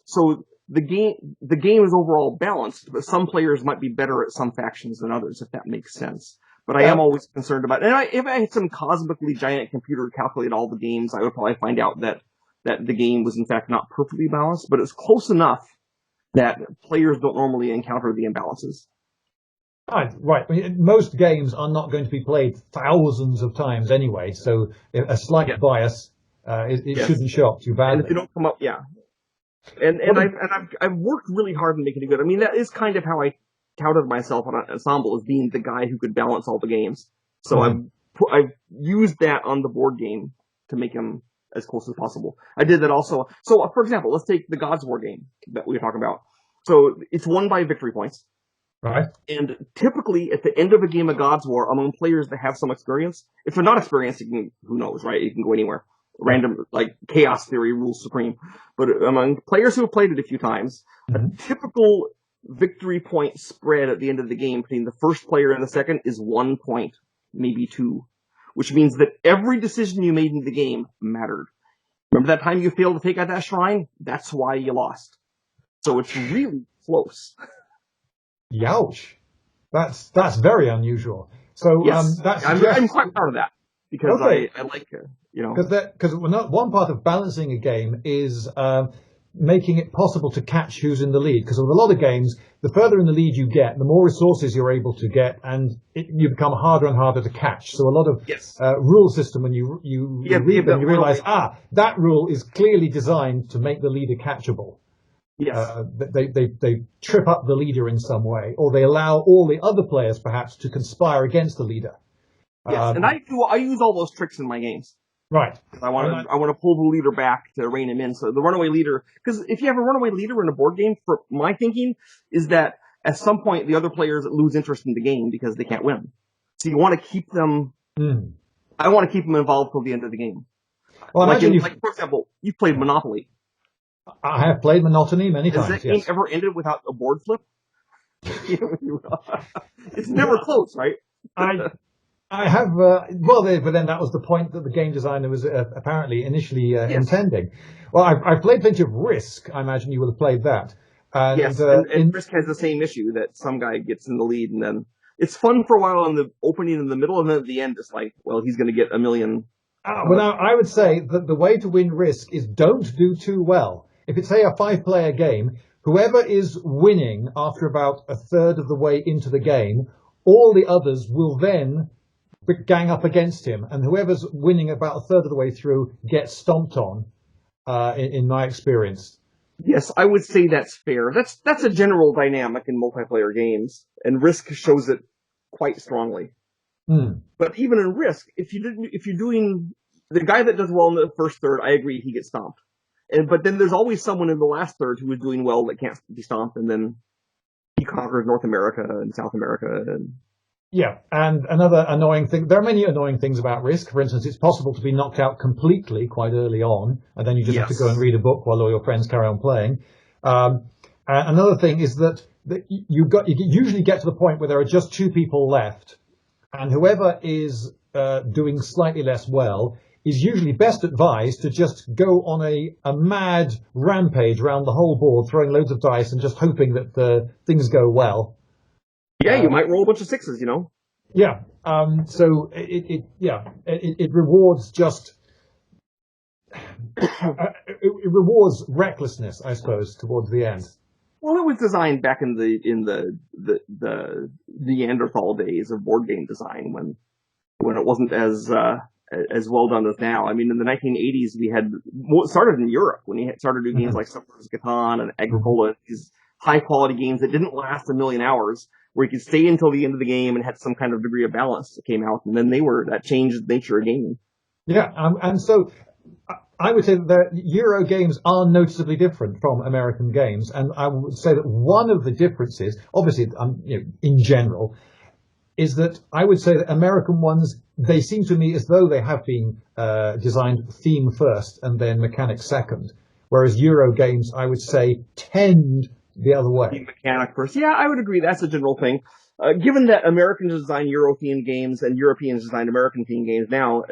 Speaker 2: So the game is overall balanced, but some players might be better at some factions than others, if that makes sense. But I am always concerned about it. And if I had some cosmically giant computer calculate all the games, I would probably find out that the game was in fact not perfectly balanced, but it's close enough that players don't normally encounter the imbalances.
Speaker 1: Right. I mean, most games are not going to be played thousands of times anyway, so a slight bias shouldn't show up too badly.
Speaker 2: And if you don't come up, I've worked really hard on making it good. I mean, that is kind of how I touted myself on an ensemble as being the guy who could balance all the games. So I've used that on the board game to make them as close as possible. I did that also. So, for example, let's take the Gods War game that we were talking about. So it's won by victory points.
Speaker 1: Right.
Speaker 2: And typically, at the end of a game of Gods War, among players that have some experience, if they're not experienced, who knows, right? You can go anywhere. Random, like, chaos theory rules supreme. But among players who have played it a few times, a typical victory point spread at the end of the game between the first player and the second is 1 point, maybe 2. Which means that every decision you made in the game mattered. Remember that time you failed to take out that shrine? That's why you lost. So it's really close.
Speaker 1: Youch. That's very unusual. So
Speaker 2: yes, I'm quite proud of that because I like
Speaker 1: because one part of balancing a game is making it possible to catch who's in the lead. Because with a lot of games, the further in the lead you get, the more resources you're able to get, and you become harder and harder to catch. So a lot of rule system when you read them, you realize that rule is clearly designed to make the leader catchable.
Speaker 2: Yes.
Speaker 1: They trip up the leader in some way, or they allow all the other players perhaps to conspire against the leader.
Speaker 2: Yes, and I use all those tricks in my games.
Speaker 1: Right.
Speaker 2: I want to pull the leader back to rein him in. So the runaway leader, because if you have a runaway leader in a board game, for my thinking is that at some point the other players lose interest in the game because they can't win. So you want to keep them. I want to keep them involved till the end of the game. Well, for example, you've played Monopoly.
Speaker 1: I have played Monotony many times.
Speaker 2: Has that game ever ended without a board flip? It's never close, right?
Speaker 1: I have, but then that was the point that the game designer was apparently initially intending. Well, I've played plenty of Risk. I imagine you will have played that. And
Speaker 2: Risk has the same issue that some guy gets in the lead, and then it's fun for a while in the opening in the middle, and then at the end it's like, well, he's going to get a million.
Speaker 1: Now, I would say that the way to win Risk is don't do too well. If it's, say, a 5-player game, whoever is winning after about a third of the way into the game, all the others will then gang up against him, and whoever's winning about a third of the way through gets stomped on, in my experience.
Speaker 2: Yes, I would say that's fair. That's a general dynamic in multiplayer games, and Risk shows it quite strongly. But even in Risk, if you're doing the guy that does well in the first third, I agree, he gets stomped. But then there's always someone in the last third who is doing well that can't be stomped, and then he conquers North America and South America.
Speaker 1: Yeah, and another annoying thing, there are many annoying things about Risk. For instance, it's possible to be knocked out completely quite early on, and then you just have to go and read a book while all your friends carry on playing. Another thing is that you usually get to the point where there are just 2 people left, and whoever is doing slightly less well is usually best advised to just go on a mad rampage around the whole board, throwing loads of dice and just hoping that things go well.
Speaker 2: Yeah, you might roll a bunch of 6s,
Speaker 1: Yeah. So it rewards just it rewards recklessness, I suppose, towards the end.
Speaker 2: Well, it was designed back in the Neanderthal days of board game design when it wasn't as well done as now. I mean, in the 1980s, it started in Europe when he started doing games like Settlers of Catan and Agricola, these high quality games that didn't last a million hours, where you could stay until the end of the game and had some kind of degree of balance that came out, and then that changed the nature of gaming.
Speaker 1: Yeah, and so I would say that Euro games are noticeably different from American games, and I would say that one of the differences, obviously, in general, is that I would say that American ones, they seem to me as though they have been designed theme first and then mechanics second, whereas Euro games, I would say, tend the other way.
Speaker 2: Mechanic first. Yeah, I would agree. That's a general thing. Given that Americans design Euro-themed games and Europeans design American-themed games now,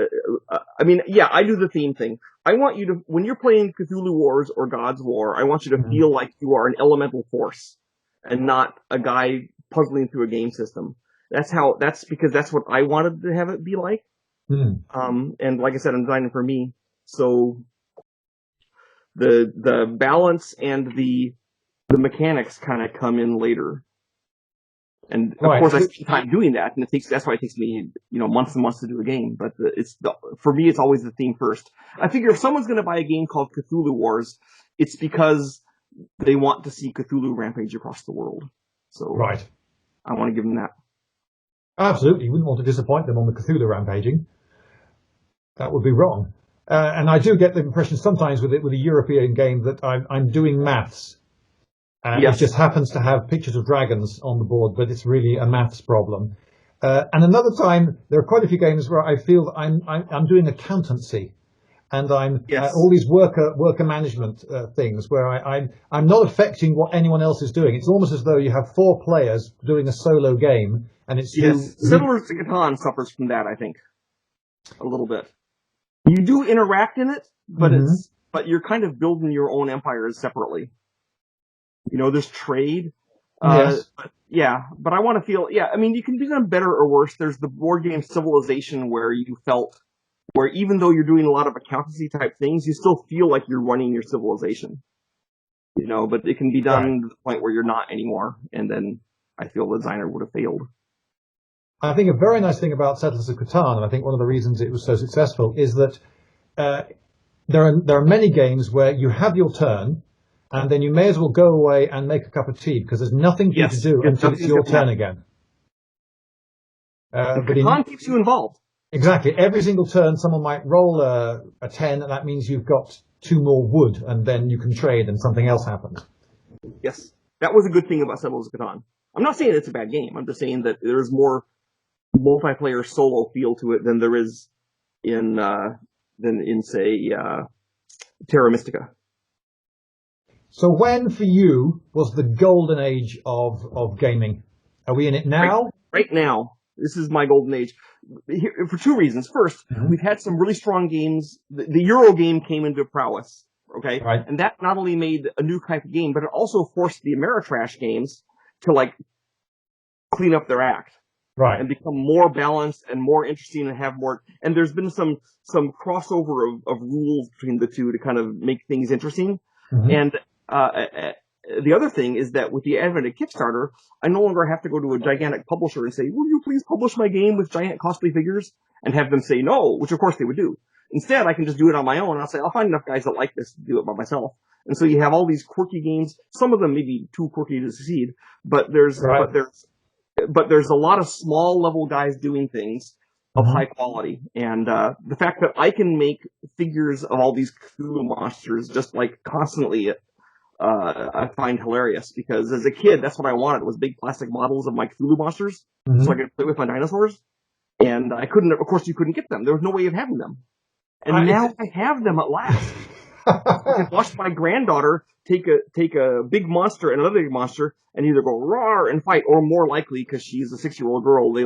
Speaker 2: I mean, yeah, I do the theme thing. I want you to, when you're playing Cthulhu Wars or God's War, I want you to feel like you are an elemental force and not a guy puzzling through a game system. That's because that's what I wanted to have it be like. And like I said, I'm designing for me. So the balance and the mechanics kind of come in later. And of course I spend time doing that, and that's why it takes me, months and months to do a game. But for me, it's always the theme first. I figure if someone's going to buy a game called Cthulhu Wars, it's because they want to see Cthulhu rampage across the world. So I want to give them that.
Speaker 1: Absolutely, you wouldn't want to disappoint them on the Cthulhu rampaging. That would be wrong. And I do get the impression sometimes with a European game that I'm doing maths. And it just happens to have pictures of dragons on the board, but it's really a maths problem. And another time, there are quite a few games where I feel that I'm doing accountancy, and I'm all these worker management things where I'm not affecting what anyone else is doing. It's almost as though you have 4 players doing a solo game, and it's
Speaker 2: Settlers of Catan suffers from that, I think, a little bit. You do interact in it, but you're kind of building your own empires separately. There's trade. But I want to feel, I mean, you can do them better or worse. There's the board game Civilization where even though you're doing a lot of accountancy type things, you still feel like you're running your civilization. But it can be done to the point where you're not anymore. And then I feel the designer would have failed.
Speaker 1: I think a very nice thing about Settlers of Catan, and I think one of the reasons it was so successful, is that there are many games where you have your turn, and then you may as well go away and make a cup of tea, because there's nothing for you to do until it's your turn again.
Speaker 2: But Catan keeps you involved.
Speaker 1: Exactly. Every single turn, someone might roll a 10, and that means you've got 2 more wood, and then you can trade, and something else happens.
Speaker 2: Yes. That was a good thing about Settlers of Catan. I'm not saying it's a bad game. I'm just saying that there's more multiplayer solo feel to it than there is in say, Terra Mystica.
Speaker 1: So when, for you, was the golden age of gaming? Are we in it now?
Speaker 2: Right now. This is my golden age. For 2 reasons. First, we've had some really strong games. The Euro game came into prowess, okay?
Speaker 1: Right.
Speaker 2: And that not only made a new type of game, but it also forced the Ameritrash games to, clean up their act.
Speaker 1: Right.
Speaker 2: And become more balanced and more interesting and have more. And there's been some crossover of rules between the two to kind of make things interesting. And the other thing is that with the advent of Kickstarter, I no longer have to go to a gigantic publisher and say, "Will you please publish my game with giant costly figures?" and have them say no, which of course they would do. Instead, I can just do it on my own. And I'll say, I'll find enough guys that like this to do it by myself. And so you have all these quirky games. Some of them may be too quirky to succeed, but there's a lot of small level guys doing things of high quality. And the fact that I can make figures of all these Cthulhu monsters just constantly, I find hilarious, because as a kid, that's what I wanted, was big plastic models of my Cthulhu monsters so I could play with my dinosaurs. And of course you couldn't get them. There was no way of having them. And now I have them at last. I watched my granddaughter take a big monster and another big monster and either go roar and fight, or more likely, because she's a 6-year-old girl, they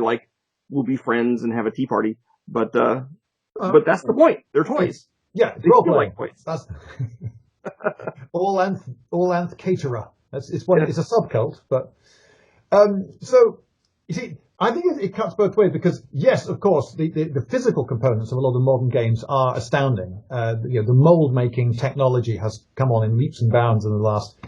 Speaker 2: will be friends and have a tea party. But that's the point. They're toys.
Speaker 1: Yeah,
Speaker 2: they feel like toys.
Speaker 1: That's all-anth caterer. It's a subcult, but so you see, I think it cuts both ways, because yes, of course, the physical components of a lot of modern games are astounding. The mold making technology has come on in leaps and bounds in the last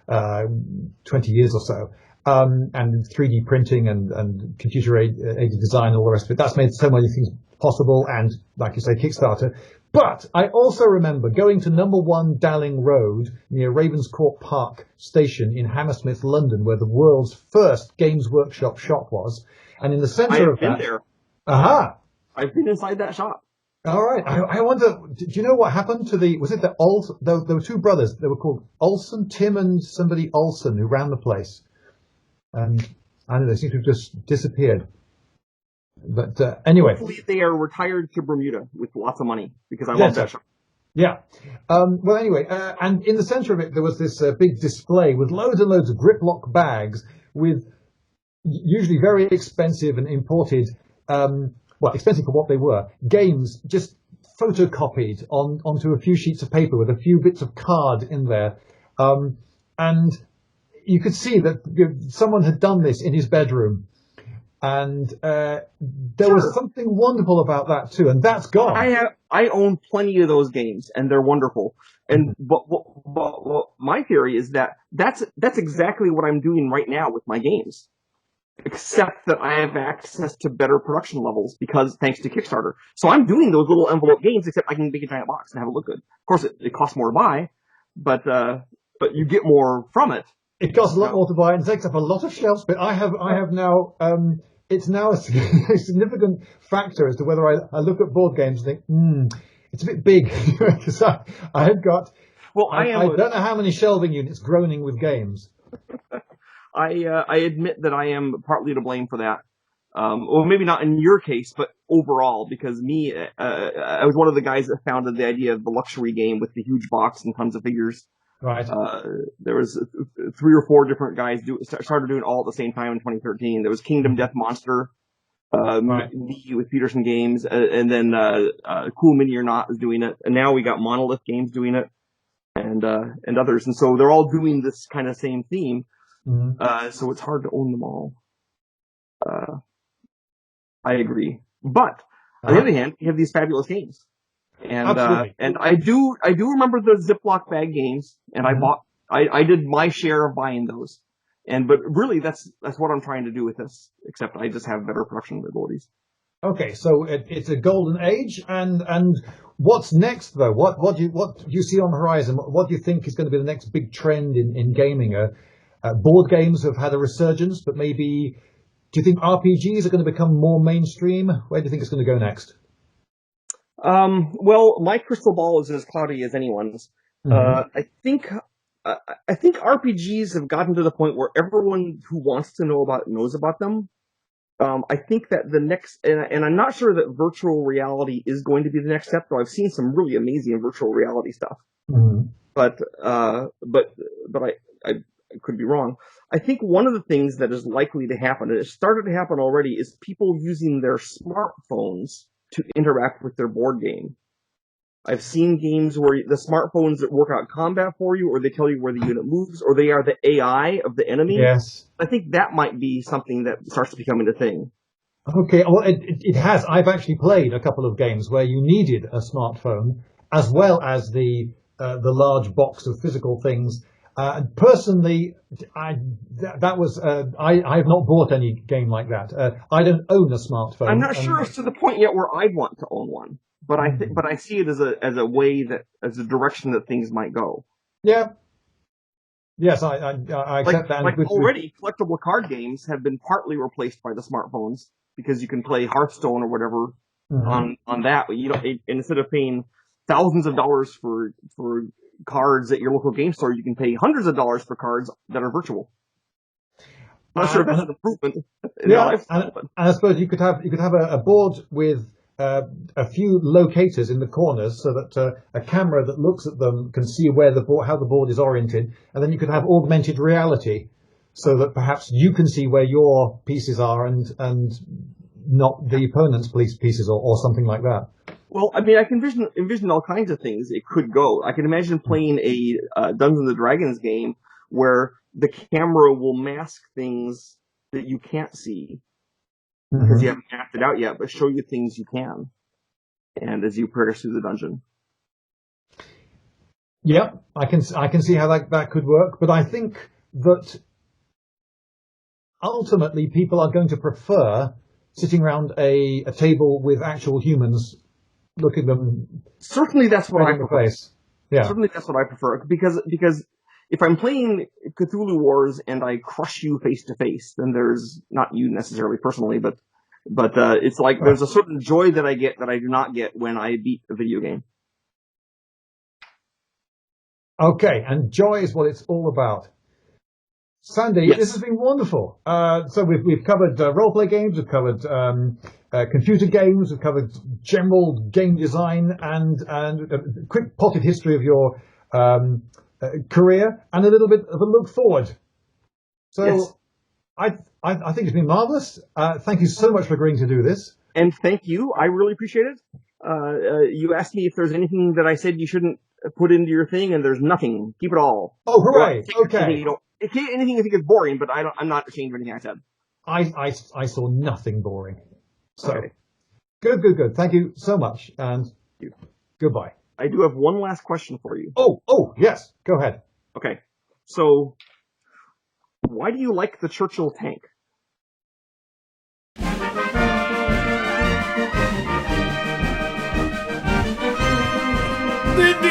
Speaker 1: 20 years or so, and 3D printing and computer aided design and all the rest of it. That's made so many things possible, and like you say, Kickstarter. But I also remember going to number 1 Dowling Road near Ravenscourt Park Station in Hammersmith, London, where the world's first Games Workshop shop was. And in the centre of that...
Speaker 2: I've been there.
Speaker 1: Aha!
Speaker 2: I've been inside that shop.
Speaker 1: All right. I wonder, do you know what happened to was it the there were two brothers. They were called Olsen, Tim and somebody Olsen, who ran the place. And I don't know, they seem to have just disappeared. But anyway.
Speaker 2: Hopefully they are retired to Bermuda with lots of money because I love
Speaker 1: Yes,
Speaker 2: that show.
Speaker 1: yeah. Well, anyway, and in the center of it, there was this big display with loads and loads of Griplock bags with usually very expensive and imported, well, expensive for what they were, games just photocopied onto a few sheets of paper with a few bits of card in there. And you could see that someone had done this in his bedroom. And there was something wonderful about that too, and that's gone.
Speaker 2: I own plenty of those games, and they're wonderful. And but my theory is that that's exactly what I'm doing right now with my games, except that I have access to better production levels because thanks to Kickstarter. So I'm doing those little envelope games, except I can make a giant box and have it look good. Of course, it costs more to buy, but you get more from it.
Speaker 1: It costs a lot more to buy and takes up a lot of shelf space. I have now. It's now a significant factor as to whether I look at board games and think, it's a bit big because I've got. Well, I don't know how many shelving units groaning with games.
Speaker 2: I admit that I am partly to blame for that. Well, maybe not in your case, but overall, because I was one of the guys that founded the idea of the luxury game with the huge box and tons of figures.
Speaker 1: Right.
Speaker 2: There was 3 or 4 different guys started doing it all at the same time in 2013. There was Kingdom Death Monster, me with Petersen Games, and then Cool Mini or Not is doing it, and now we got Monolith Games doing it, and others, and so they're all doing this kind of same theme. So it's hard to own them all. I agree, but on the other hand, you have these fabulous games. And I do remember the Ziploc bag games, and I did my share of buying those. But really that's what I'm trying to do with this, except I just have better production abilities.
Speaker 1: Okay, so it's a golden age, and what's next though? What do you see on the horizon? What do you think is going to be the next big trend in gaming? Board games have had a resurgence, but maybe do you think RPGs are going to become more mainstream? Where do you think it's going to go next?
Speaker 2: Well, my crystal ball is as cloudy as anyone's. I think RPGs have gotten to the point where everyone who wants to know about it knows about them. I think that the next, and I'm not sure that virtual reality is going to be the next step, though I've seen some really amazing virtual reality stuff. But I could be wrong. I think one of the things that is likely to happen, and it started to happen already, is people using their smartphones to interact with their board game. I've seen games where the smartphones that work out combat for you, or they tell you where the unit moves, or they are the AI of the enemy.
Speaker 1: Yes.
Speaker 2: I think that might be something that starts to become a thing.
Speaker 1: Okay, well, it has. I've actually played a couple of games where you needed a smartphone as well as the large box of physical things. Personally, I have not bought any game like that. I don't own a smartphone.
Speaker 2: I'm not sure it's to the point yet where I'd want to own one, but I see it as a way as a direction that things might go.
Speaker 1: Yeah. Yes, I accept that.
Speaker 2: Like already, collectible card games have been partly replaced by the smartphones because you can play Hearthstone or whatever on that. But you don't, instead of paying thousands of dollars for cards at your local game store, you can pay hundreds of dollars for cards that are virtual. I'm not sure if that's an improvement.
Speaker 1: And I suppose you could have a board with a few locators in the corners, so that a camera that looks at them can see how the board is oriented, and then you could have augmented reality, so that perhaps you can see where your pieces are and not the opponent's pieces or something like that.
Speaker 2: Well, I mean, I can envision all kinds of things it could go. I can imagine playing a Dungeons and Dragons game where the camera will mask things that you can't see because you haven't mapped it out yet, but show you things you can, and as you progress through the dungeon.
Speaker 1: Yeah, I can see how that could work, but I think that ultimately people are going to prefer sitting around a table with actual humans, looking them.
Speaker 2: Certainly, that's what I prefer.
Speaker 1: Yeah.
Speaker 2: Certainly, that's what I prefer because if I'm playing Cthulhu Wars and I crush you face to face, then there's not you necessarily personally, but But it's like there's a certain joy that I get that I do not get when I beat a video game.
Speaker 1: Okay, and joy is what it's all about. Sandy,
Speaker 2: Yes.
Speaker 1: this has been wonderful. So we've covered role-play games, we've covered computer games, we've covered general game design, and a quick potted history of your career, and a little bit of a look forward. So
Speaker 2: Yes.
Speaker 1: I think it's been marvelous. Thank you so much for agreeing to do this.
Speaker 2: And thank you. I really appreciate it. You asked me if there's anything that I said you shouldn't put into your thing, and there's nothing. Keep it all.
Speaker 1: Oh, hooray! Okay.
Speaker 2: Anything you think is boring, but I'm not ashamed of anything I said.
Speaker 1: I saw nothing boring. So,
Speaker 2: okay.
Speaker 1: Good. Thank you so much, and goodbye.
Speaker 2: I do have one last question for you.
Speaker 1: Oh, yes. Go ahead.
Speaker 2: Okay. So, why do you like the Churchill tank?
Speaker 3: Lindy!